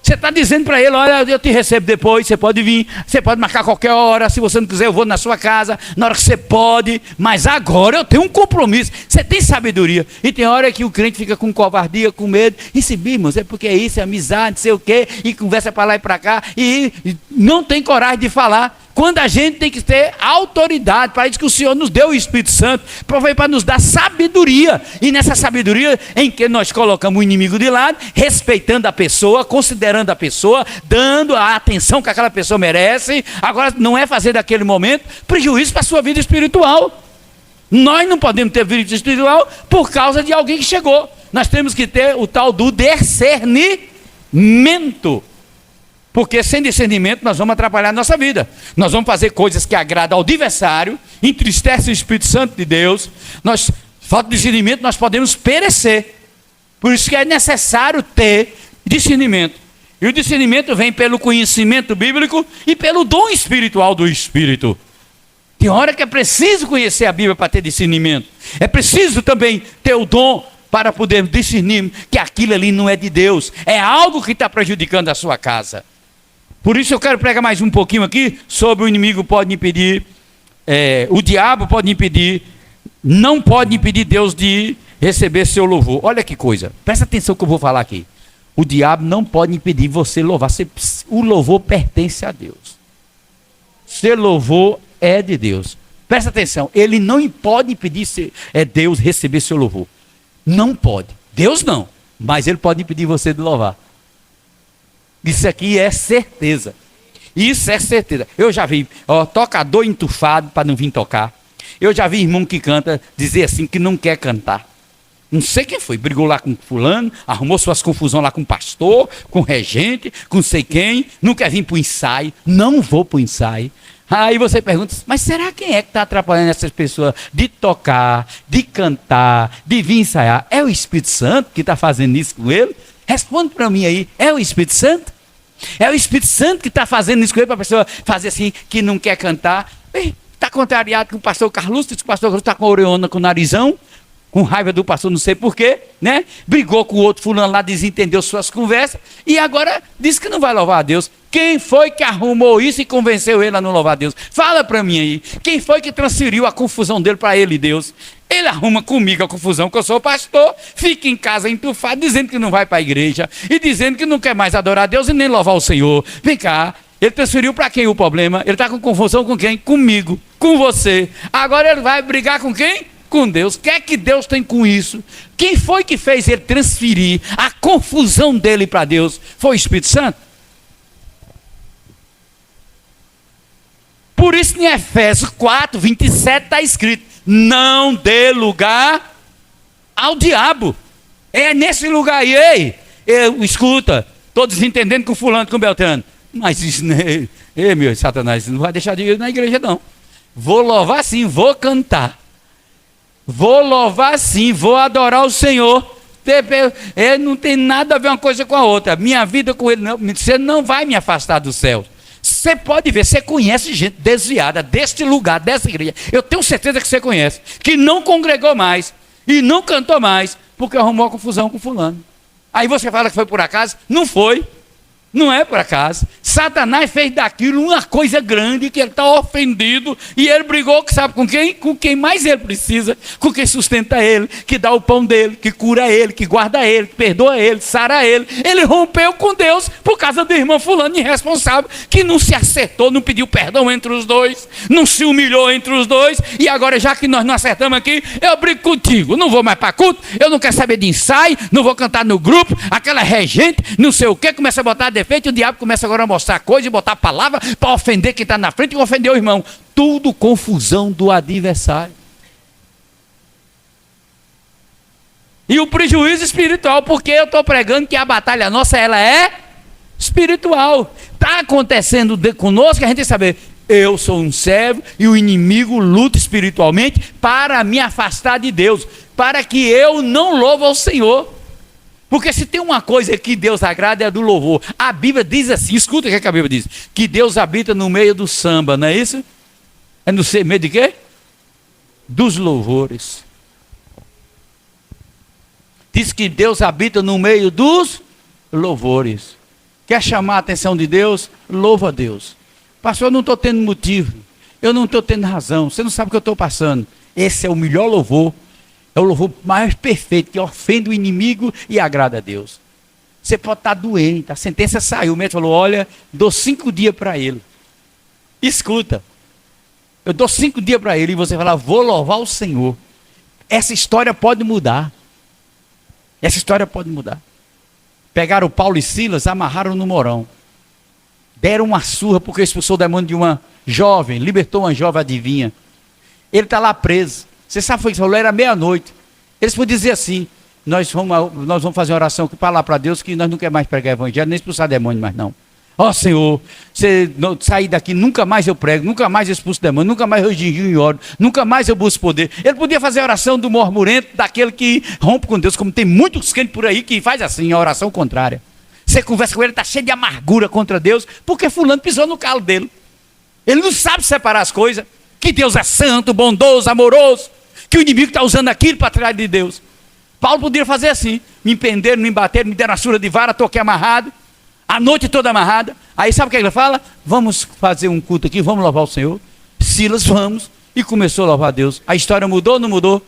Você está dizendo para ele, olha, eu te recebo depois, você pode vir, você pode marcar qualquer hora, se você não quiser eu vou na sua casa, na hora que você pode, mas agora eu tenho um compromisso. Você tem sabedoria, e tem hora que o crente fica com covardia, com medo, e se irmãos, é porque é isso, é amizade, não sei o quê, e conversa para lá e para cá, e não tem coragem de falar. Quando a gente tem que ter autoridade, para isso que o Senhor nos deu o Espírito Santo, para nos dar sabedoria, e nessa sabedoria em que nós colocamos o inimigo de lado, respeitando a pessoa, considerando a pessoa, dando a atenção que aquela pessoa merece. Agora não é fazer daquele momento prejuízo para a sua vida espiritual. Nós não podemos ter vida espiritual por causa de alguém que chegou. Nós temos que ter o tal do discernimento. Porque sem discernimento nós vamos atrapalhar a nossa vida. Nós vamos fazer coisas que agradam ao adversário, entristecem o Espírito Santo de Deus. Falta de discernimento, nós podemos perecer. Por isso que é necessário ter discernimento. E o discernimento vem pelo conhecimento bíblico e pelo dom espiritual do Espírito. Tem hora que é preciso conhecer a Bíblia para ter discernimento. É preciso também ter o dom para poder discernir que aquilo ali não é de Deus. É algo que está prejudicando a sua casa. Por isso eu quero pregar mais um pouquinho aqui sobre o inimigo pode impedir, o diabo pode impedir, não pode impedir Deus de receber seu louvor. Olha que coisa, presta atenção que eu vou falar aqui. O diabo não pode impedir você louvar, o louvor pertence a Deus. Seu louvor é de Deus. Presta atenção, ele não pode impedir Deus receber seu louvor. Não pode, Deus não, mas ele pode impedir você de louvar. Isso aqui é certeza. Isso é certeza. Eu já vi tocador entufado para não vir tocar. Eu já vi irmão que canta dizer assim que não quer cantar. Não sei quem foi, brigou lá com fulano, arrumou suas confusões lá com o pastor, com o regente, com não sei quem, não quer vir para o ensaio, não vou para o ensaio. Aí você pergunta, mas será quem é que está atrapalhando essas pessoas de tocar, de cantar, de vir ensaiar? É o Espírito Santo que está fazendo isso com ele? Responde para mim aí, é o Espírito Santo? É o Espírito Santo que está fazendo isso com ele para a pessoa fazer assim, que não quer cantar? Está contrariado com o pastor Carlos, diz que o pastor Carlos está com a oreona, com o narizão, com raiva do pastor, não sei porquê, né? Brigou com o outro fulano lá, desentendeu suas conversas, e agora diz que não vai louvar a Deus. Quem foi que arrumou isso e convenceu ele a não louvar a Deus? Fala para mim aí, quem foi que transferiu a confusão dele para ele e Deus? Ele arruma comigo a confusão, que eu sou pastor, fica em casa entufado, dizendo que não vai para a igreja, e dizendo que não quer mais adorar a Deus e nem louvar o Senhor. Vem cá, ele transferiu para quem o problema? Ele está com confusão com quem? Comigo, com você. Agora ele vai brigar com quem? com Deus. O que é que Deus tem com isso? Quem foi que fez ele transferir a confusão dele para Deus? Foi o Espírito Santo? Por isso em Efésios 4, 27 está escrito: não dê lugar ao diabo. É nesse lugar aí, escuta, todos entendendo com fulano, com Beltrano. Mas isso, meu Satanás, não vai deixar de ir na igreja não. Vou louvar sim, vou cantar. Vou louvar sim, vou adorar o Senhor. Não tem nada a ver uma coisa com a outra. Minha vida com ele, não, você não vai me afastar do céu. Você pode ver, você conhece gente desviada deste lugar, dessa igreja. Eu tenho certeza que você conhece. Que não congregou mais e não cantou mais porque arrumou a confusão com fulano. Aí você fala que foi por acaso? Não foi. Não é por acaso. Satanás fez daquilo uma coisa grande, que ele está ofendido, e ele brigou, sabe com quem? Com quem mais ele precisa, com quem sustenta ele, que dá o pão dele, que cura ele, que guarda ele, que perdoa ele, sara ele. Ele rompeu com Deus por causa do irmão fulano irresponsável, que não se acertou, não pediu perdão entre os dois, não se humilhou entre os dois, e agora já que nós não acertamos aqui, eu brigo contigo, não vou mais para culto, eu não quero saber de ensaio, não vou cantar no grupo, aquela regente, não sei o que, começa a botar defeito, o diabo começa agora a mostrar coisa e botar palavra para ofender quem está na frente e ofender o irmão. Tudo confusão do adversário. E o prejuízo espiritual, porque eu estou pregando que a batalha nossa, ela é espiritual. Está acontecendo conosco, a gente tem que saber, eu sou um servo e o inimigo luta espiritualmente para me afastar de Deus, para que eu não louve ao Senhor. Porque se tem uma coisa que Deus agrada é a do louvor. A Bíblia diz assim, escuta o que a Bíblia diz, que Deus habita no meio do samba, não é isso? É no meio de quê? Dos louvores. Diz que Deus habita no meio dos louvores. Quer chamar a atenção de Deus? Louva a Deus. Pastor, eu não estou tendo motivo, eu não estou tendo razão, você não sabe o que eu estou passando. Esse é o melhor louvor. É o louvor mais perfeito, que ofende o inimigo e agrada a Deus. Você pode estar doente, a sentença saiu, o médico falou, olha, dou 5 dias para ele. Escuta, eu dou 5 dias para ele e você fala, vou louvar o Senhor. Essa história pode mudar. Essa história pode mudar. Pegaram Paulo e Silas, amarraram no morão. Deram uma surra porque expulsou o demônio de uma jovem, libertou uma jovem adivinha. Ele está lá preso. Você sabe o que ele falou? Era meia-noite. Eles podiam dizer assim, nós vamos fazer uma oração para lá para Deus, que nós não queremos mais pregar evangelho, nem expulsar demônio mais não. Ó Senhor, você sair daqui, nunca mais eu prego, nunca mais eu expulso demônio, nunca mais eu jejum e oro, nunca mais eu busco poder. Ele podia fazer a oração do murmurento, daquele que rompe com Deus, como tem muitos crentes por aí que faz assim, a oração contrária. Você conversa com ele, está cheio de amargura contra Deus, porque fulano pisou no calo dele. Ele não sabe separar as coisas, que Deus é santo, bondoso, amoroso, que o inimigo está usando aquilo para trás de Deus. Paulo poderia fazer assim, me prenderam, me bateram, me deram a surra de vara, estou aqui amarrado, a noite toda amarrada. Aí sabe o que ele fala? Vamos fazer um culto aqui, vamos louvar o Senhor. Silas, vamos. E começou a louvar a Deus. A história mudou ou não mudou?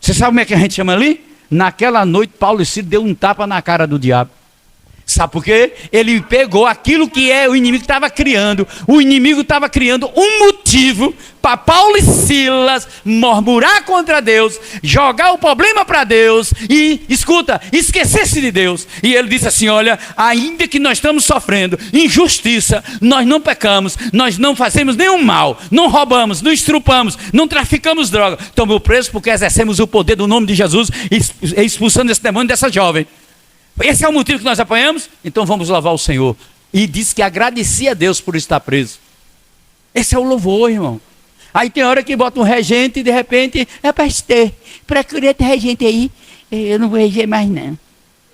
Você sabe como é que a gente chama ali? Naquela noite, Paulo e Silas deu um tapa na cara do diabo. Sabe por quê? Ele pegou aquilo que o inimigo estava criando. O inimigo estava criando um motivo para Paulo e Silas murmurar contra Deus, jogar o problema para Deus e, escuta, esquecer-se de Deus. E ele disse assim, olha, ainda que nós estamos sofrendo injustiça, nós não pecamos, nós não fazemos nenhum mal, não roubamos, não estrupamos, não traficamos droga. Tomamos preso porque exercemos o poder do nome de Jesus, expulsando esse demônio dessa jovem. Esse é o motivo que nós apanhamos? Então vamos louvar o Senhor. E disse que agradecia a Deus por estar preso. Esse é o louvor, irmão. Aí tem hora que bota um regente e de repente, pastor, procura esse regente aí, eu não vou reger mais não.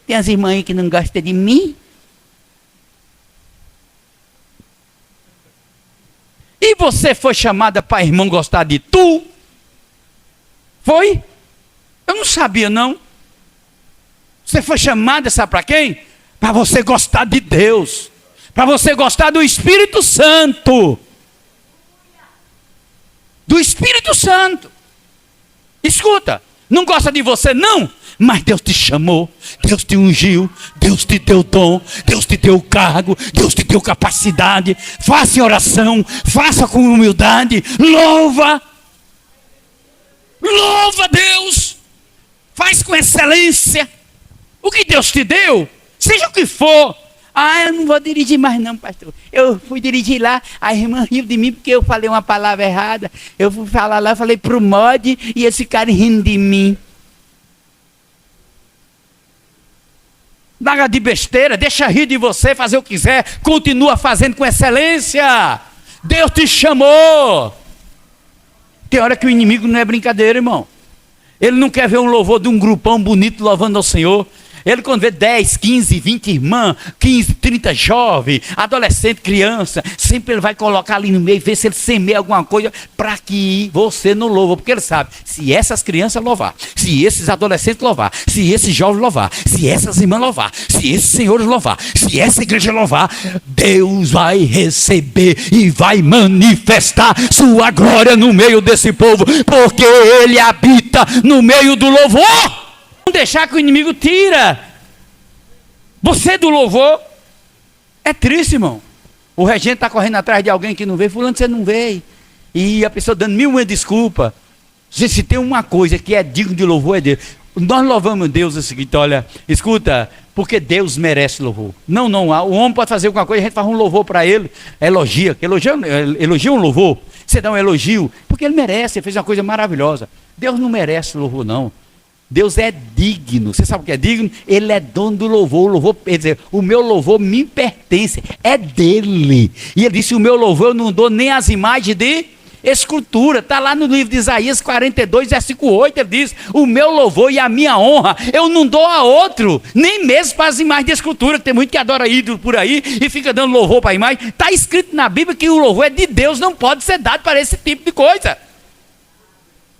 Tem as irmãs aí que não gostam de mim. E você foi chamada para irmão gostar de tu? Foi? Eu não sabia não. Você foi chamada, sabe para quem? Para você gostar de Deus. Para você gostar do Espírito Santo. Do Espírito Santo. Escuta, não gosta de você não, mas Deus te chamou, Deus te ungiu, Deus te deu dom, Deus te deu cargo, Deus te deu capacidade. Faça em oração, faça com humildade, louva. Louva a Deus. Faz com excelência. O que Deus te deu, seja o que for. Eu não vou dirigir mais não, pastor. Eu fui dirigir lá, a irmã riu de mim porque eu falei uma palavra errada. Eu fui falar lá, falei pro mod e eles ficaram rindo de mim. Nada de besteira, deixa rir de você, fazer o que quiser. Continua fazendo com excelência. Deus te chamou. Tem hora que o inimigo não é brincadeira, irmão. Ele não quer ver um louvor de um grupão bonito louvando ao Senhor. Ele quando vê 10, 15, 20 irmãs, 15, 30 jovens, adolescente, criança, sempre ele vai colocar ali no meio, ver se ele semeia alguma coisa para que você não louva, porque ele sabe, se essas crianças louvar, se esses adolescentes louvar, se esses jovens louvar, se essas irmãs louvar, se esses senhores louvar, se essa igreja louvar, Deus vai receber e vai manifestar sua glória no meio desse povo, porque ele habita no meio do louvor. Não deixar que o inimigo tira você do louvor. É triste, irmão. O regente está correndo atrás de alguém que não veio. Fulano, você não veio. E a pessoa dando mil desculpa. Se tem uma coisa que é digno de louvor, é Deus. Nós louvamos Deus, é o seguinte, olha, escuta, porque Deus merece louvor. Não, o homem pode fazer alguma coisa, a gente faz um louvor para ele, elogia um louvor, você dá um elogio, porque ele merece, ele fez uma coisa maravilhosa. Deus não merece louvor, não. Deus é digno. Você sabe o que é digno? Ele é dono do louvor. O louvor, quer dizer, o meu louvor me pertence, é dele. E ele disse, o meu louvor eu não dou nem as imagens de escultura. Está lá no livro de Isaías 42, versículo 8, ele diz, o meu louvor e a minha honra eu não dou a outro, nem mesmo para as imagens de escultura, que tem muito que adora ídolo por aí e fica dando louvor para a imagem. Está escrito na Bíblia que o louvor é de Deus, não pode ser dado para esse tipo de coisa.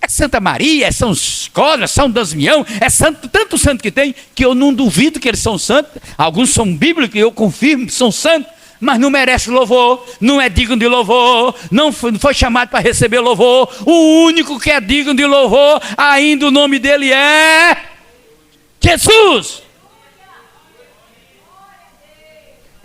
É Santa Maria, é São Cosme, é São Damião, é santo, tanto santo que tem, que eu não duvido que eles são santos. Alguns são bíblicos, eu confirmo que são santos, mas não merece louvor, não é digno de louvor, não foi chamado para receber louvor. O único que é digno de louvor, ainda o nome dele é Jesus.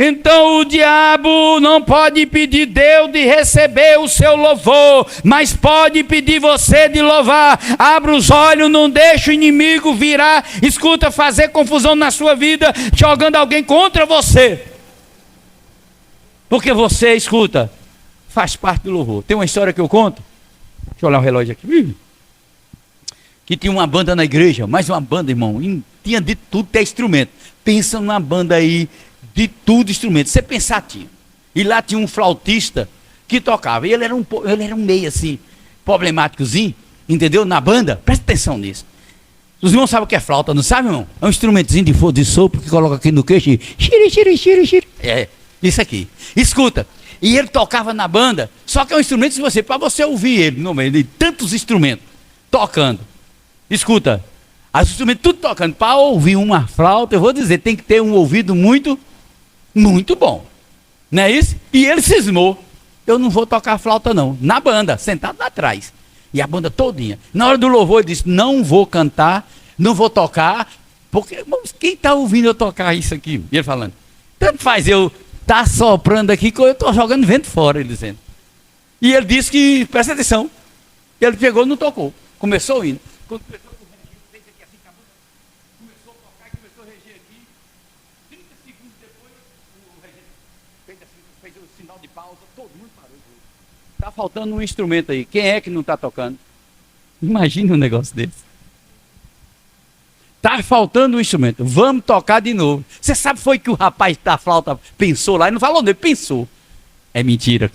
Então o diabo não pode impedir Deus de receber o seu louvor, mas pode impedir você de louvar. Abra os olhos, não deixe o inimigo virar, escuta, fazer confusão na sua vida, jogando alguém contra você. Porque você, escuta, faz parte do louvor. Tem uma história que eu conto, deixa eu olhar o relógio aqui, que tinha uma banda na igreja, mais uma banda, irmão, tinha de tudo, até instrumento. Pensa numa banda aí, de tudo instrumento, você pensar tinha. E lá tinha um flautista que tocava, e ele era um meio assim, problemáticozinho, entendeu? Na banda, presta atenção nisso. Os irmãos sabem o que é flauta, não sabem, irmão? É um instrumentozinho de sopro que coloca aqui no queixo e xiri. É, isso aqui. Escuta, e ele tocava na banda, só que é um instrumento para você ouvir ele no meio de tantos instrumentos tocando. Escuta, os instrumentos tudo tocando, para ouvir uma flauta, eu vou dizer, tem que ter um ouvido muito bom, não é isso? E ele cismou, eu não vou tocar flauta não, na banda, sentado lá atrás, e a banda todinha, na hora do louvor ele disse, não vou cantar, não vou tocar, porque, irmãos, quem está ouvindo eu tocar isso aqui? E ele falando, tanto faz eu estar soprando aqui, que eu estou jogando vento fora, ele dizendo. E ele disse que, presta atenção, ele pegou e não tocou, começou o hino, quando começou de pausa, todo mundo parou. Está faltando um instrumento aí. Quem é que não está tocando? Imagine um negócio desse. Está faltando um instrumento. Vamos tocar de novo. Você sabe foi que o rapaz da flauta pensou lá? Ele não falou, ele pensou. É mentira.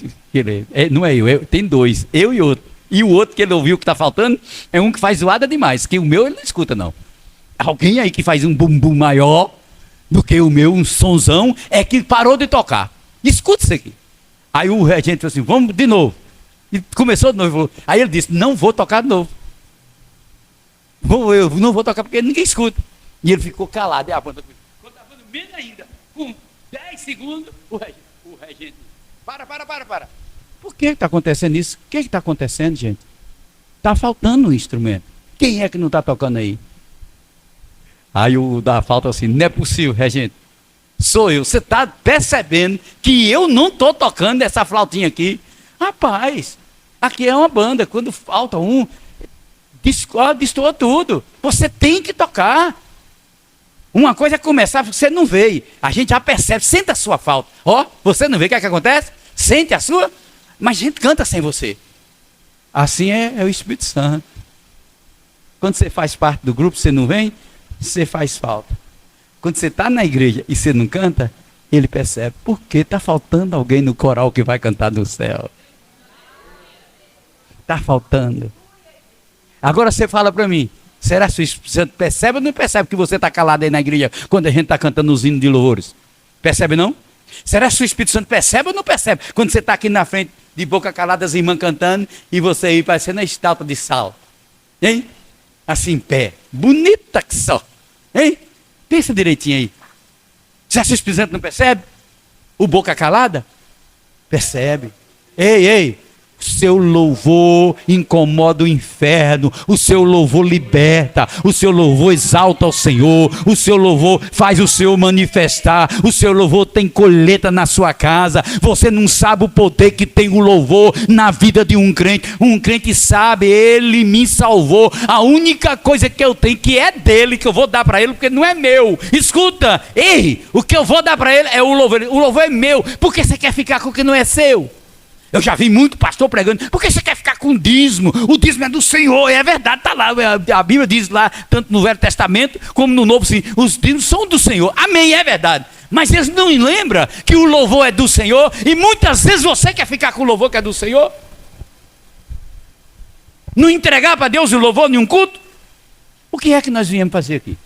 Não é eu, tem dois. Eu e outro. E o outro que ele ouviu que está faltando é um que faz zoada demais. Que o meu ele não escuta, não. Alguém aí que faz um bumbum maior do que o meu, um sonzão, é que parou de tocar. Escuta isso aqui. Aí o regente falou assim, vamos de novo. E começou de novo. Aí ele disse, não vou tocar de novo. Eu não vou tocar porque ninguém escuta. E ele ficou calado. E a banda, quando a banda menos ainda, com 10 segundos, o regente, para. Por que está acontecendo isso? O que está acontecendo, gente? Está faltando um instrumento. Quem é que não está tocando aí? Aí o da falta assim, não é possível, regente. Sou eu. Você está percebendo que eu não estou tocando essa flautinha aqui? Rapaz, aqui é uma banda. Quando falta um, Destoou tudo. Você tem que tocar. Uma coisa é começar, você não veio. A gente já percebe, sente a sua falta. Você não vê o que é que acontece? Sente a sua, mas a gente canta sem você. Assim é o Espírito Santo. Quando você faz parte do grupo, você não vem, você faz falta. Quando você está na igreja e você não canta, ele percebe. Por que está faltando alguém no coral que vai cantar no céu? Está faltando. Agora você fala para mim, será que o Espírito Santo percebe ou não percebe que você está calado aí na igreja quando a gente está cantando os hinos de louvores? Percebe não? Será que o Espírito Santo percebe ou não percebe quando você está aqui na frente, de boca calada, as irmãs cantando, e você aí parecendo a estátua de sal? Hein? Assim em pé. Bonita que só. Hein? Pensa direitinho aí. Será que o Espírito Santo não percebe? O boca calada? Percebe. Ei. O seu louvor incomoda o inferno, o seu louvor liberta, o seu louvor exalta o Senhor, o seu louvor faz o Senhor manifestar, o seu louvor tem colheita na sua casa. Você não sabe o poder que tem o louvor na vida de um crente sabe, ele me salvou, a única coisa que eu tenho que é dele, que eu vou dar para ele, porque não é meu. Escuta, o que eu vou dar para ele é o louvor é meu, porque você quer ficar com o que não é seu? Eu já vi muito pastor pregando, por que você quer ficar com o dízimo? O dízimo é do Senhor, é verdade, está lá, a Bíblia diz lá, tanto no Velho Testamento como no Novo, sim, os dízimos são do Senhor, amém, é verdade. Mas eles não lembram que o louvor é do Senhor, e muitas vezes você quer ficar com o louvor que é do Senhor? Não entregar para Deus o louvor em um culto? O que é que nós viemos fazer aqui?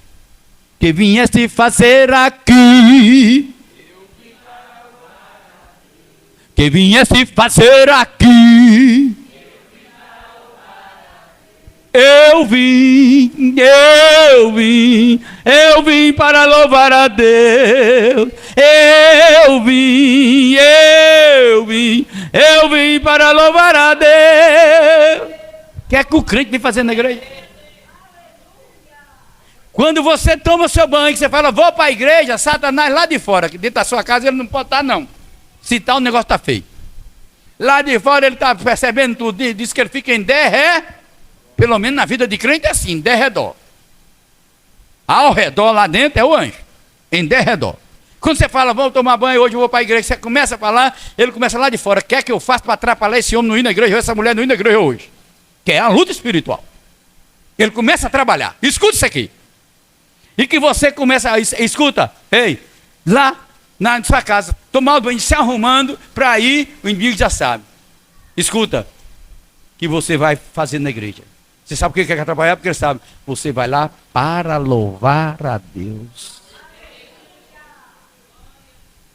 Que vieste fazer aqui? Que viesse fazer aqui? Eu vim para louvar a Deus. Eu vim para louvar a Deus. O que é que o crente vem fazer na igreja? Quando você toma seu banho, você fala, vou para a igreja, Satanás lá de fora, que dentro da sua casa ele não pode estar não. Se tal, o negócio está feio. Lá de fora ele está percebendo tudo, diz que ele fica em pelo menos na vida de crente é assim, derredor. Ao redor, lá dentro é o anjo, em derredor. Quando você fala, vou tomar banho, hoje eu vou para a igreja, você começa a falar, ele começa lá de fora, quer que eu faça para atrapalhar esse homem não ir na igreja, essa mulher não ir na igreja hoje? Que é a luta espiritual. Ele começa a trabalhar, escuta isso aqui. E que você começa a, escuta, lá na sua casa, tomar o banho, se arrumando para ir, o inimigo já sabe. Escuta, que você vai fazer na igreja. Você sabe o que quer trabalhar? Porque ele sabe, você vai lá para louvar a Deus.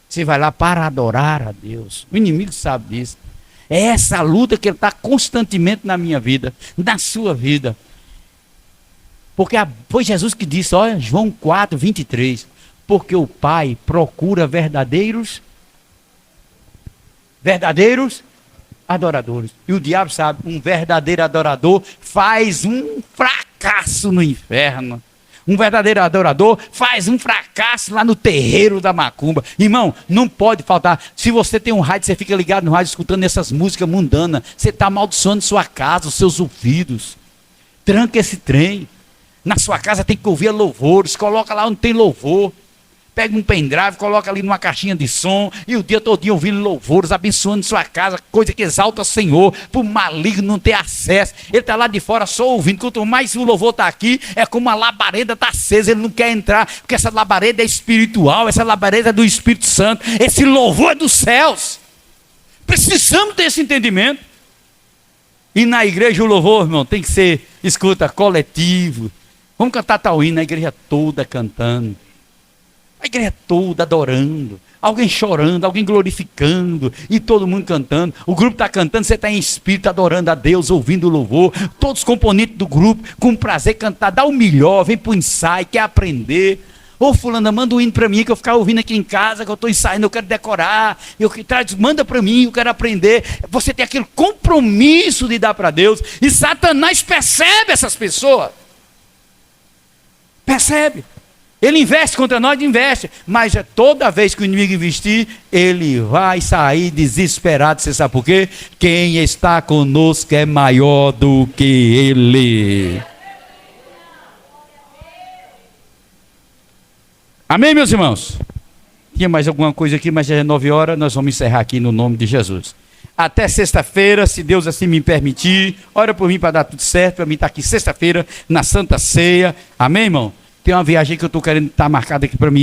Você vai lá para adorar a Deus. O inimigo sabe disso. É essa luta que ele está constantemente na minha vida, na sua vida. Porque foi Jesus que disse, olha, João 4, 23. Porque o Pai procura verdadeiros adoradores. E o diabo sabe, um verdadeiro adorador faz um fracasso no inferno. Um verdadeiro adorador faz um fracasso lá no terreiro da macumba. Irmão, não pode faltar. Se você tem um rádio, você fica ligado no rádio escutando essas músicas mundanas. Você está amaldiçoando sua casa, os seus ouvidos. Tranca esse trem. Na sua casa tem que ouvir louvores. Coloca lá onde tem louvor. Pega um pendrive, coloca ali numa caixinha de som, e o dia todo ouvindo louvores, abençoando sua casa, coisa que exalta o Senhor, para o maligno não ter acesso. Ele está lá de fora só ouvindo. Quanto mais o louvor está aqui, é como a labareda está acesa, ele não quer entrar, porque essa labareda é espiritual, essa labareda é do Espírito Santo, esse louvor é dos céus. Precisamos ter esse entendimento. E na igreja o louvor, irmão, tem que ser, escuta, coletivo. Vamos cantar tal hino, a igreja toda cantando. A igreja toda adorando, alguém chorando, alguém glorificando, e todo mundo cantando. O grupo está cantando, você está em espírito adorando a Deus, ouvindo o louvor. Todos os componentes do grupo, com prazer, cantar, dá o melhor, vem para o ensaio, quer aprender. Ô fulana, manda um hino para mim, que eu ficar ouvindo aqui em casa, que eu estou ensaiando, eu quero decorar. Manda para mim, eu quero aprender. Você tem aquele compromisso de dar para Deus, e Satanás percebe essas pessoas. Percebe. Ele investe contra nós, investe. Mas toda vez que o inimigo investir, ele vai sair desesperado. Você sabe por quê? Quem está conosco é maior do que ele. Amém, meus irmãos? Tinha mais alguma coisa aqui, mas já é 9 horas, nós vamos encerrar aqui no nome de Jesus. Até sexta-feira, se Deus assim me permitir. Ora por mim para dar tudo certo, para mim estar aqui sexta-feira na Santa Ceia. Amém, irmão? Tem uma viagem que eu estou querendo estar marcada aqui para mim.